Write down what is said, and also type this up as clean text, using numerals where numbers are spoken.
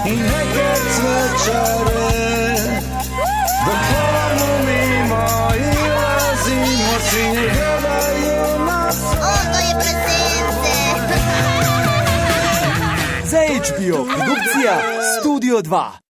i neke cvećare. Dok hladno mimo ilazimo, svi ne gledaju nas. O, to je presence! Za HBO produkcija Studio 2.